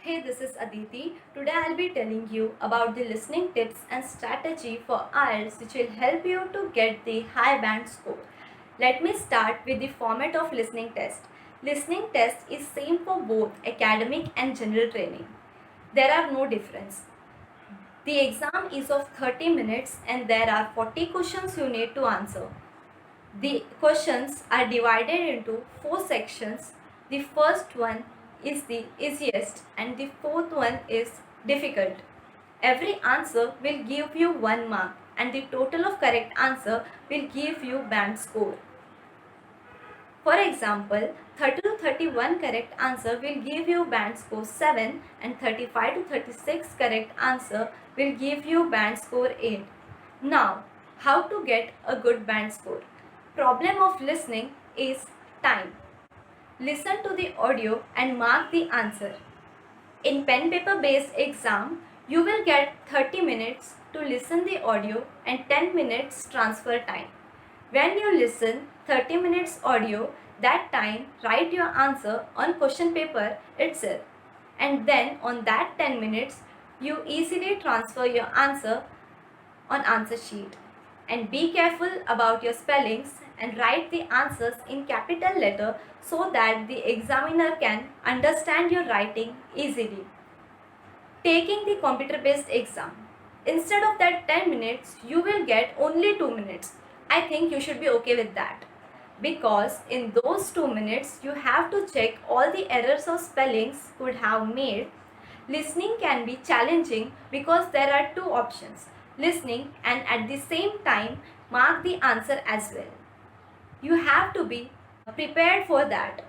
Hey, this is Aditi. Today I'll be telling you about the listening tips and strategy for IELTS which will help you to get the high band score. Let me start with the format of listening test. Listening test is same for both academic and general training. There are no difference. The exam is of 30 minutes and there are 40 questions you need to answer. The questions are divided into 4 sections. The first one is the easiest and the fourth one is difficult. Every answer will give you 1 mark and the total of correct answer will give you band score. For example, 30 to 31 correct answer will give you band score 7 and 35 to 36 correct answer will give you band score 8. Now, how to get a good band score? Problem of listening is time. Listen to the audio and mark the answer. In pen paper based exam, you will get 30 minutes to listen the audio and 10 minutes transfer time. When you listen 30 minutes audio, that time write your answer on question paper itself. And then on that 10 minutes, you easily transfer your answer on answer sheet. And be careful about your spellings and write the answers in capital letter so that the examiner can understand your writing easily. Taking the computer based exam. Instead of that 10 minutes, you will get only 2 minutes. I think you should be okay with that. Because in those 2 minutes, you have to check all the errors or spellings could have made. Listening can be challenging because there are two options, listening and at the same time mark the answer as well. You have to be prepared for that.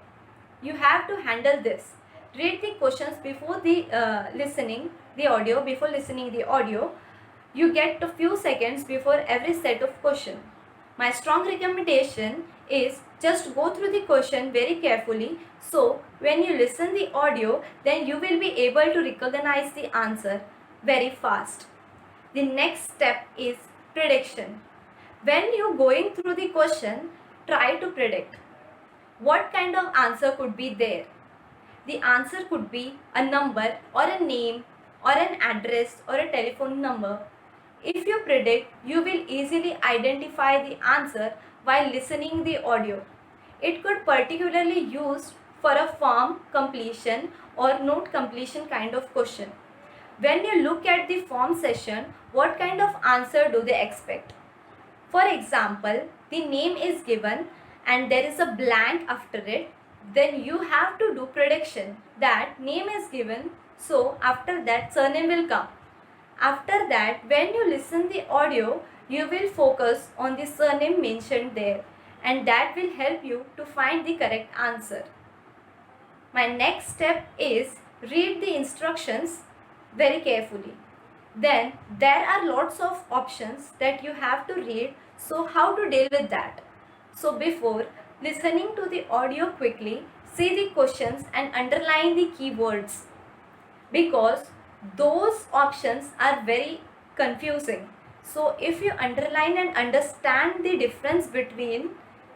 You have to handle this. Read the questions before the listening the audio. Before listening the audio, you get a few seconds before every set of question. My strong recommendation is just go through the question very carefully, so when you listen the audio, then you will be able to recognize the answer very fast. The next step is prediction. When you going through the question, try to predict what kind of answer could be there. The answer could be a number or a name or an address or a telephone number. If you predict, you will easily identify the answer while listening the audio. It could particularly used for a form completion or note completion kind of question. When you look at the form session, what kind of answer do they expect? For example, the name is given and there is a blank after it. Then you have to do prediction that name is given, so after that surname will come. After that, when you listen the audio, you will focus on the surname mentioned there and that will help you to find the correct answer. My next step is read the instructions very carefully. Then there are lots of options that you have to read, so how to deal with that? So before listening to the audio quickly, see the questions and underline the keywords because those options are very confusing. So if you underline and understand the difference between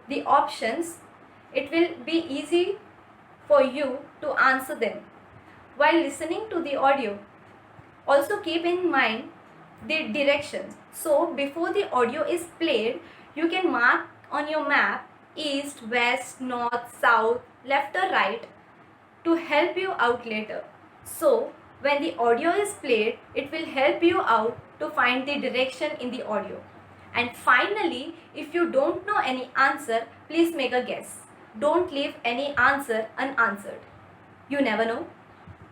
the options, it will be easy for you to answer them. While listening to the audio, also keep in mind the directions. So before the audio is played, you can mark on your map east, west, north, south, left or right to help you out later. So when the audio is played, it will help you out to find the direction in the audio. And finally, if you don't know any answer, please make a guess. Don't leave any answer unanswered. You never know.